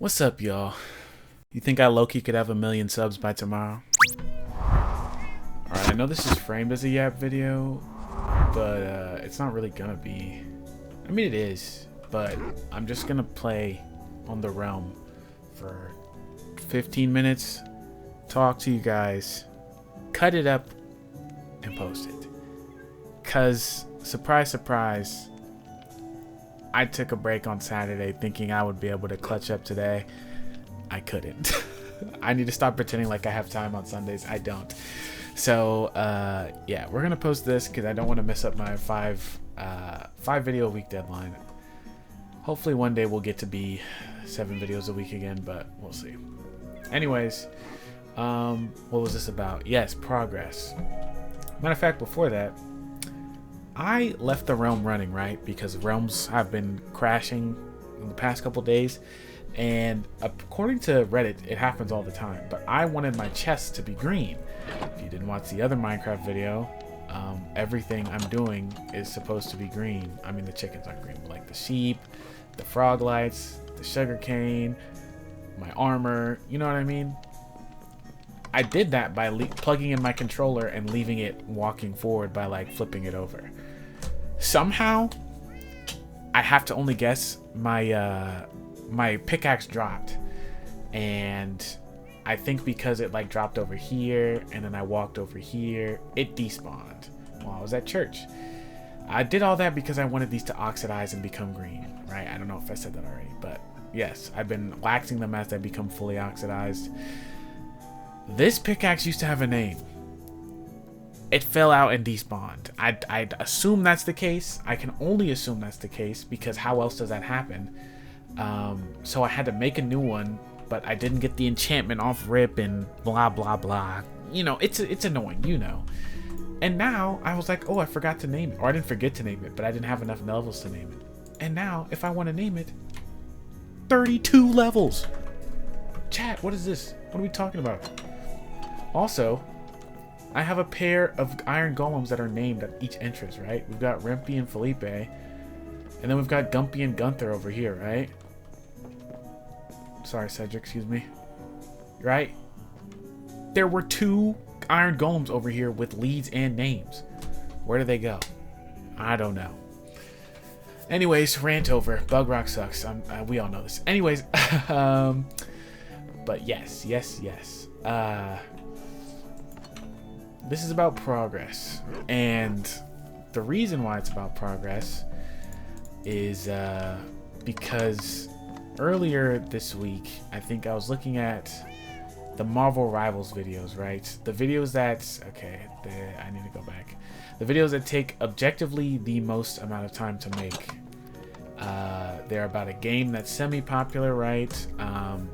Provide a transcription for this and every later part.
What's up, y'all? You think I Lowkey could have 1,000,000 subs by tomorrow? Alright, I know this is framed as a Yap video, but it's not really gonna be. I mean, it is, but I'm just gonna play on the realm for 15 minutes, talk to you guys, cut it up, and post it. Cause, surprise, surprise, I took a break on Saturday thinking I would be able to clutch up today. I couldn't. I need to stop pretending like I have time on Sundays. I don't. So, yeah, we're gonna post this because I don't want to mess up my five video a week deadline. Hopefully one day we'll get to be 7 videos a week again, but we'll see. Anyways, what was this about? Yes, progress. Matter of fact, before that, I left the realm running, right? Because realms have been crashing in the past couple days, and according to Reddit, it happens all the time. But I wanted my chest to be green. If you didn't watch the other Minecraft video, everything I'm doing is supposed to be green. I mean, the chickens aren't green, but like the sheep, the frog lights, the sugar cane, my armor, you know what I mean? I did that by plugging in my controller and leaving it walking forward by like flipping it over. Somehow, I have to only guess, my my pickaxe dropped, and I think because it like dropped over here and then I walked over here, it despawned while I was at church. I did all that because I wanted these to oxidize and become green, right? I don't know if I said that already, but yes, I've been waxing them as they become fully oxidized. This pickaxe used to have a name. It fell out and despawned. I'd assume that's the case. I can only assume that's the case because how else does that happen? So I had to make a new one, but I didn't get the enchantment off rip and blah blah blah. You know, it's annoying, you know. And now I was like, oh, I forgot to name it, or I didn't forget to name it, but I didn't have enough levels to name it. And now, if I want to name it, 32 levels. Chat, what is this? What are we talking about? Also, I have a pair of iron golems that are named at each entrance, right? We've got Rempy and Felipe, and then we've got Gumpy and Gunther over here, right? Sorry, Cedric, excuse me. Right? There were 2 iron golems over here with leads and names. Where do they go? I don't know. Anyways, rant over. Bug Rock sucks. We all know this. Anyways, but yes. This is about progress, and the reason why it's about progress is because earlier this week, I think I was looking at the Marvel Rivals videos, right? The videos that, I need to go back. The videos that take objectively the most amount of time to make. They're about a game that's semi-popular, right?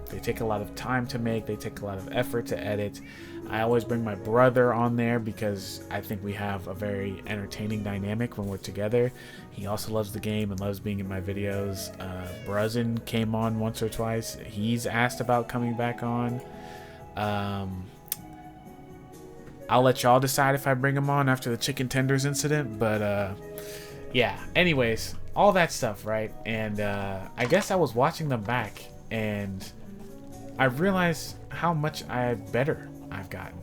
They take a lot of time to make. They take a lot of effort to edit. I always bring my brother on there because I think we have a very entertaining dynamic when we're together. He also loves the game and loves being in my videos. Bruzin came on once or twice. He's asked about coming back on. I'll let y'all decide if I bring him on after the chicken tenders incident, but yeah, anyways, all that stuff, right? And I guess I was watching them back, and I realized how much better I've gotten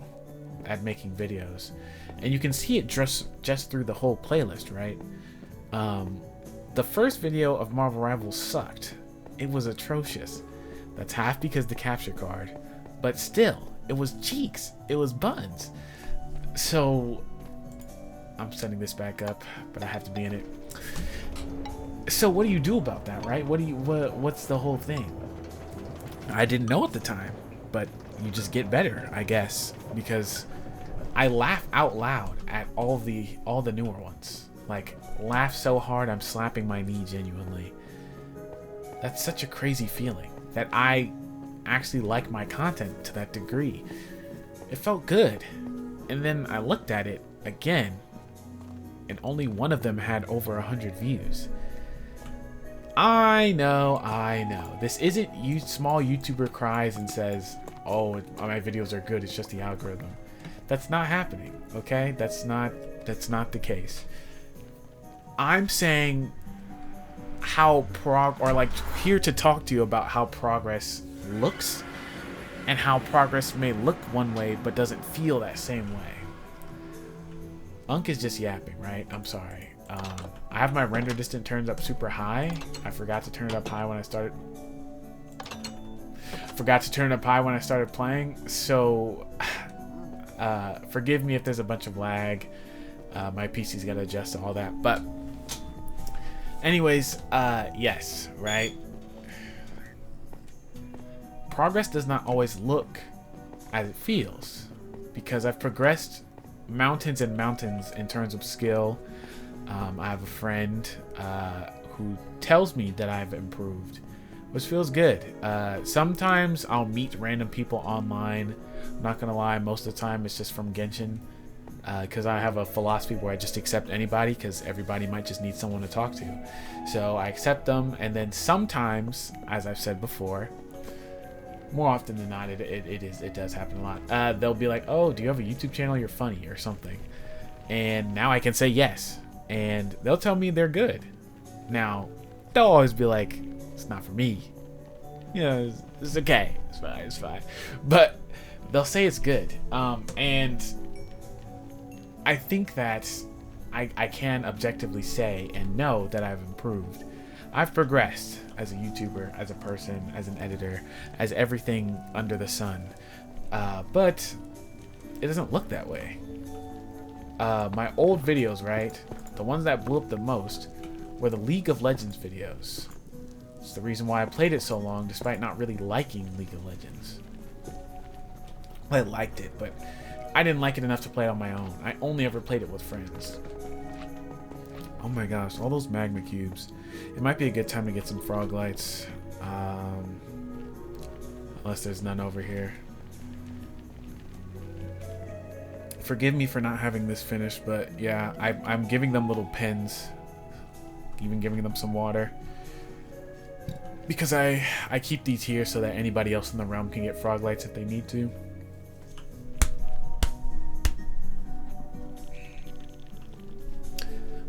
at making videos. And you can see it just through the whole playlist, right? The first video of Marvel Rivals sucked. It was atrocious. That's half because the capture card, but still, it was cheeks. It was buns. So I'm setting this back up, but I have to be in it. So what do you do about that, right? What's the whole thing? I didn't know at the time, but you just get better, I guess, because I laugh out loud at all the newer ones. Like, laugh so hard I'm slapping my knee genuinely. That's such a crazy feeling that I actually like my content to that degree. It felt good. And then I looked at it again, and only one of them had over 100 views. I know. This isn't small YouTuber cries and says, oh, my videos are good, it's just the algorithm. That's not happening, okay? That's not the case. I'm saying here to talk to you about how progress looks and how progress may look one way but doesn't feel that same way. Unk is just yapping, right? I'm sorry. I have my render distance turned up super high. I forgot to turn it up high when I started. Playing. So forgive me if there's a bunch of lag. My PC's got to adjust to all that. But anyways, yes, right? Progress does not always look as it feels, because I've progressed mountains and mountains in terms of skill. I have a friend who tells me that I've improved, which feels good. Sometimes I'll meet random people online. I'm not gonna lie, most of the time it's just from Genshin, because I have a philosophy where I just accept anybody, because everybody might just need someone to talk to. So I accept them, and then sometimes, as I've said before, more often than not, it does happen a lot. They'll be like, "Oh, do you have a YouTube channel? You're funny," or something, and now I can say yes, and they'll tell me they're good. Now, they'll always be like, "It's not for me," you know. It's okay. It's fine. But they'll say it's good, and I think that I can objectively say and know that I've improved. I've progressed as a YouTuber, as a person, as an editor, as everything under the sun. But it doesn't look that way. My old videos, right? The ones that blew up the most were the League of Legends videos. It's the reason why I played it so long, despite not really liking League of Legends. I liked it, but I didn't like it enough to play it on my own. I only ever played it with friends. Oh my gosh, all those magma cubes. It might be a good time to get some frog lights. Unless there's none over here. Forgive me for not having this finished, but yeah, I'm giving them little pens. Even giving them some water. Because I keep these here so that anybody else in the realm can get frog lights if they need to.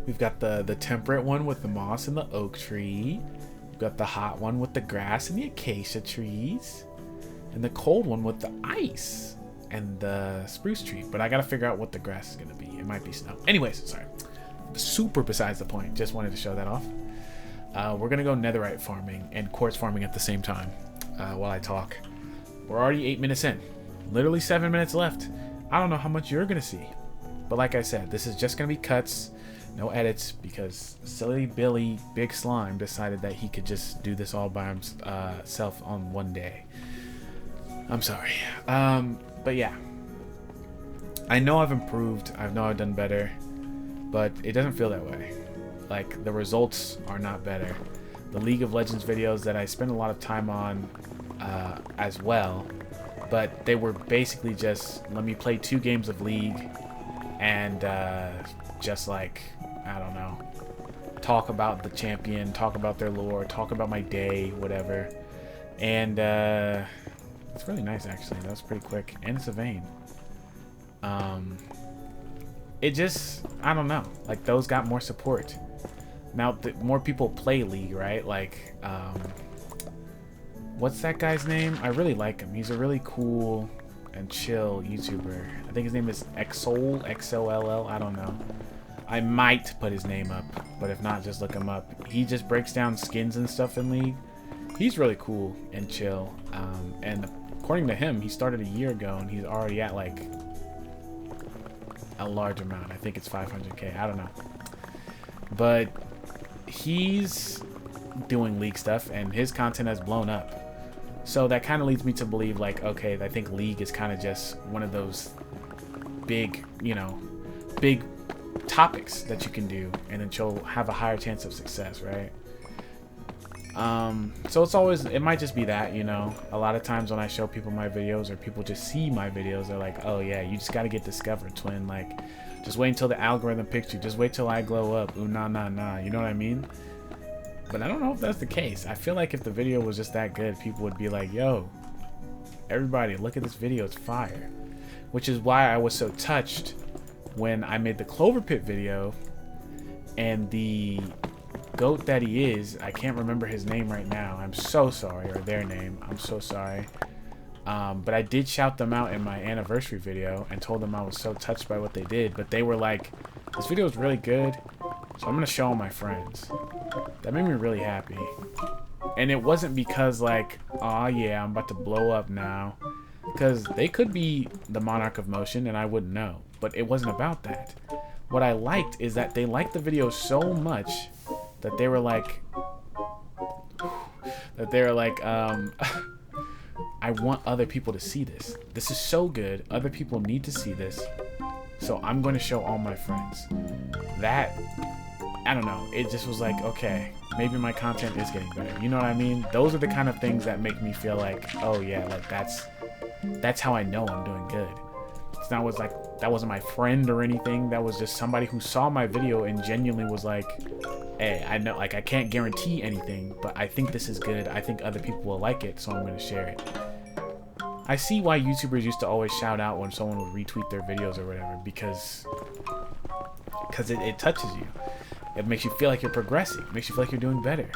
We've got the temperate one with the moss and the oak tree. We've got the hot one with the grass and the acacia trees. And the cold one with the ice and the spruce tree. But I gotta figure out what the grass is gonna be. It might be snow. Anyways, sorry. Super besides the point. Just wanted to show that off. We're gonna go netherite farming and quartz farming at the same time while I talk. We're already 8 minutes in. Literally 7 minutes left. I don't know how much you're gonna see. But like I said, this is just gonna be cuts. No edits, because silly Billy Big Slime decided that he could just do this all by himself on one day. I'm sorry. But yeah. I know I've improved. I know I've done better. But it doesn't feel that way. Like, the results are not better. The League of Legends videos that I spend a lot of time on as well. But they were basically just, let me play 2 games of League and just like, I don't know, talk about the champion, talk about their lore, talk about my day, whatever. And it's really nice, actually. That was pretty quick, and it's a vein. It just, I don't know, like, those got more support. Now more people play League, right? Like, what's that guy's name? I really like him. He's a really cool and chill YouTuber. I think his name is Xoll, Xoll. I don't know. I might put his name up, but if not, just look him up. He just breaks down skins and stuff in League. He's really cool and chill. And according to him, he started a year ago, and he's already at like a large amount. I think it's 500k. I don't know. But he's doing League stuff, and his content has blown up. So that kind of leads me to believe, like, okay, I think League is kind of just one of those big, you know, big topics that you can do, and then you'll have a higher chance of success, right? So it's always, it might just be that, you know, a lot of times when I show people my videos, or people just see my videos, they're like, oh yeah, you just got to get discovered, twin. Like, just wait until the algorithm picks you. Just wait till I glow up. Ooh, nah, nah, nah. You know what I mean? But I don't know if that's the case. I feel like if the video was just that good, people would be like, yo, everybody, look at this video. It's fire. Which is why I was so touched when I made the Clover Pit video and the goat that he is, I can't remember his name right now. I'm so sorry, or their name. I'm so sorry. But I did shout them out in my anniversary video and told them I was so touched by what they did. But they were like, this video is really good, so I'm going to show all my friends. That made me really happy. And it wasn't because like, oh yeah, I'm about to blow up now. Because they could be the monarch of motion and I wouldn't know. But it wasn't about that. What I liked is that they liked the video so much that they were like, I want other people to see this. This is so good. Other people need to see this. So I'm going to show all my friends. That, I don't know. It just was like, okay, maybe my content is getting better. You know what I mean? Those are the kind of things that make me feel like, oh yeah, like that's how I know I'm doing good. It's not was like, that wasn't my friend or anything. That was just somebody who saw my video and genuinely was like, hey, I know, like, I can't guarantee anything, but I think this is good. I think other people will like it, so I'm going to share it. I see why YouTubers used to always shout out when someone would retweet their videos or whatever, because it touches you. It makes you feel like you're progressing. It makes you feel like you're doing better.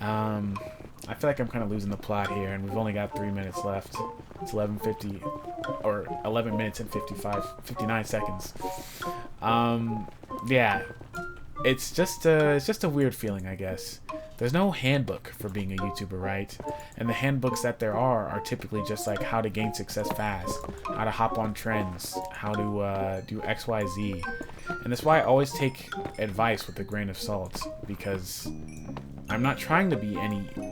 I feel like I'm kind of losing the plot here, and we've only got 3 minutes left. It's 11:50, or 11 minutes and 59 seconds. Yeah, it's just a weird feeling, I guess. There's no handbook for being a YouTuber, right? And the handbooks that there are typically just like how to gain success fast, how to hop on trends, how to do X, Y, Z. And that's why I always take advice with a grain of salt, because I'm not trying to be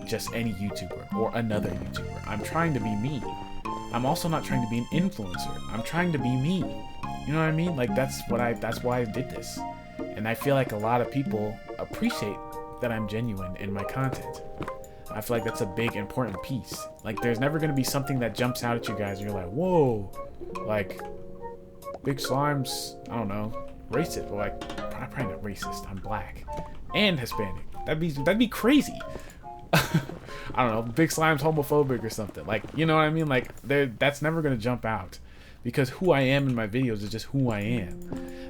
just any YouTuber or another YouTuber. I'm trying to be me. I'm also not trying to be an influencer. I'm trying to be me. You know what I mean? Like that's why I did this. And I feel like a lot of people appreciate that I'm genuine in my content. I feel like that's a big important piece. Like there's never gonna be something that jumps out at you guys and you're like, whoa, like Big Slime's, I don't know, racist. Or like, probably not racist, I'm black and Hispanic. That'd be crazy. I don't know, Big Slime's homophobic or something. Like, you know what I mean? Like that's never gonna jump out, because who I am in my videos is just who I am.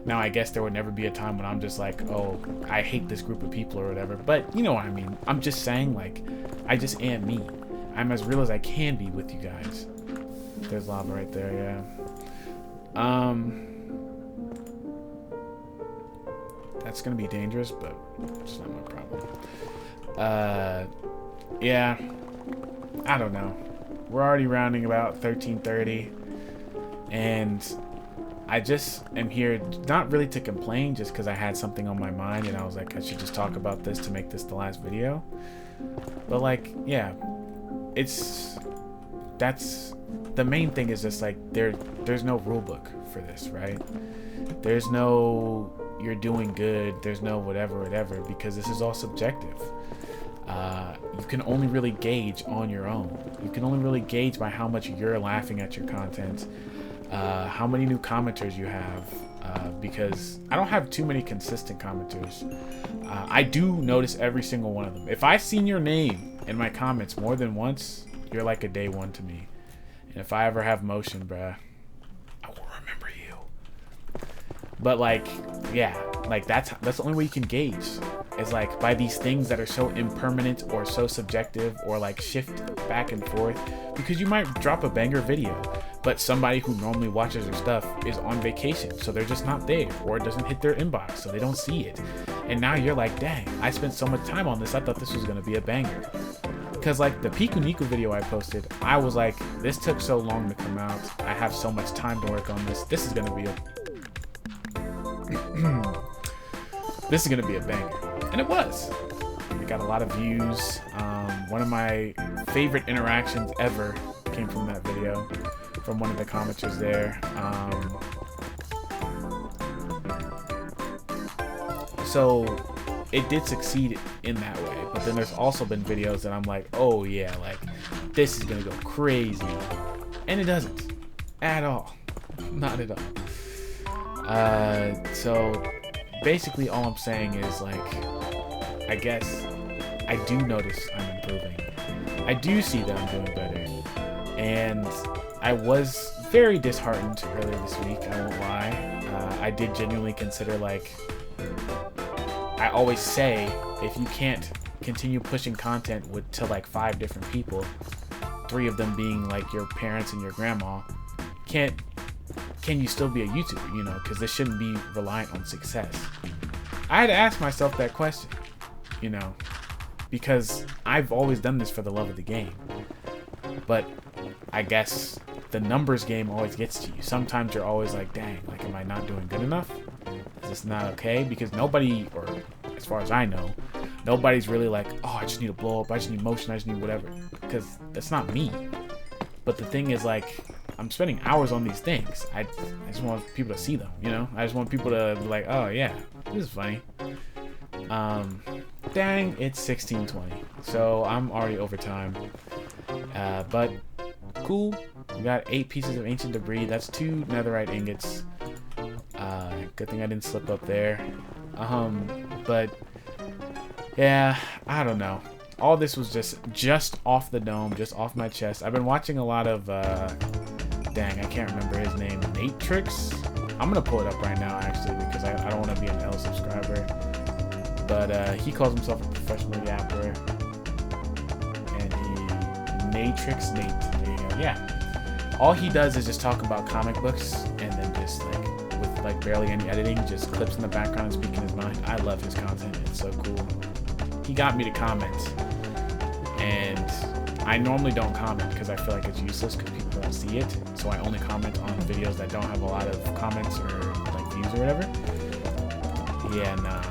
Now, I guess there would never be a time when I'm just like, oh, I hate this group of people or whatever. But you know what I mean? I'm just saying, like, I just am me. I'm as real as I can be with you guys. There's lava right there, yeah. That's gonna be dangerous, but it's not my problem. Yeah. I don't know. We're already rounding about 13:30, and I just am here not really to complain, just because I had something on my mind and I was like, I should just talk about this to make this the last video. But like, yeah, that's the main thing, is just like there's no rule book for this, right? There's no you're doing good, there's no whatever, because this is all subjective. You can only really gauge on your own. You can only really gauge by how much you're laughing at your content, how many new commenters you have, because I don't have too many consistent commenters. I do notice every single one of them. If I've seen your name in my comments more than once, you're like a day one to me. And if I ever have motion, bruh, I will remember you. But like, yeah, like that's the only way you can gauge, is like by these things that are so impermanent or so subjective, or like shift back and forth, because you might drop a banger video, but somebody who normally watches your stuff is on vacation, so they're just not there, or it doesn't hit their inbox, so they don't see it. And now you're like, dang, I spent so much time on this, I thought this was gonna be a banger. Because like the Piku Niku video I posted, I was like, this took so long to come out, I have so much time to work on this, this is gonna be a this is gonna be a banger. And it was. It got a lot of views. One of my favorite interactions ever came from that video, from one of the commenters there. So it did succeed in that way, but then there's also been videos that I'm like, oh yeah, like this is gonna go crazy, and it doesn't at all. Not at all. So basically all I'm saying is, like, I guess I do notice I'm improving. I do see that I'm doing better. And I was very disheartened earlier this week, I won't lie. I did genuinely consider, like, I always say, if you can't continue pushing content to like 5 different people, 3 of them being like your parents and your grandma, can you still be a YouTuber? You know, because this shouldn't be reliant on success. I had to ask myself that question, you know, because I've always done this for the love of the game. But I guess the numbers game always gets to you. Sometimes you're always like, dang, like, am I not doing good enough? Is this not okay? Because nobody, or as far as I know, nobody's really like, oh, I just need to blow up, I just need motion, I just need whatever. Because that's not me. But the thing is, like, I'm spending hours on these things. I just want people to see them, you know? I just want people to be like, oh yeah, this is funny. Dang, it's 16:20. So I'm already over time. But cool. We got 8 pieces of ancient debris. That's 2 netherite ingots. Good thing I didn't slip up there. But yeah, I don't know. All this was just off the dome, just off my chest. I've been watching a lot of dang, I can't remember his name. Natrix? I'm gonna pull it up right now actually, because I don't want to be an L subscriber. But he calls himself a professional yapper. And Natrix Nate. There you go. Yeah. All he does is just talk about comic books, and then just like with like barely any editing, just clips in the background and speaking his mind. I love his content. It's so cool. He got me to comment, and I normally don't comment because I feel like it's useless because people don't see it. So I only comment on videos that don't have a lot of comments or like views or whatever. Yeah, nah.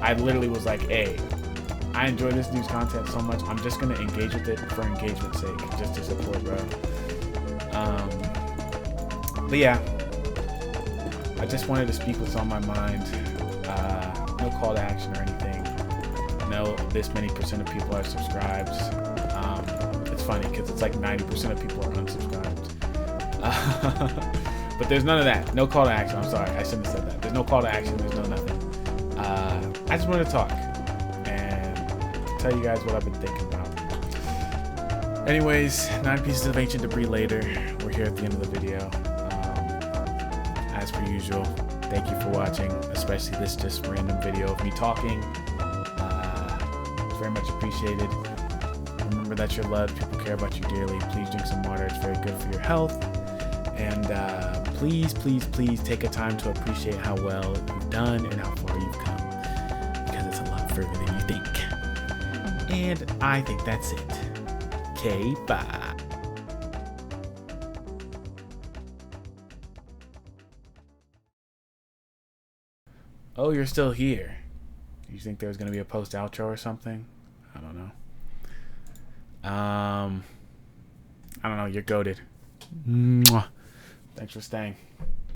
I literally was like, hey, I enjoy this dude's content so much, I'm just gonna engage with it for engagement's sake, just to support, bro. But yeah, I just wanted to speak what's on my mind. No call to action or anything. No, this many percent of people are subscribed. It's funny because it's like 90% of people are unsubscribed. But there's none of that. No call to action. I'm sorry, I shouldn't have said that. There's no call to action. There's no nothing. I just wanted to talk and tell you guys what I've been thinking about. Anyways, 9 pieces of ancient debris later, we're here at the end of the video. As per usual, thank you for watching, especially this just random video of me talking. It's very much appreciated. Remember that you're loved, people care about you dearly. Please drink some water, it's very good for your health. And please, please, please take a time to appreciate how well you've done and how far you've come, because it's a lot further than you think. And I think that's it. Okay, bye. Oh, you're still here. Do you think there was going to be a post-outro or something? I don't know. I don't know. You're goated. Mwah. Thanks for staying.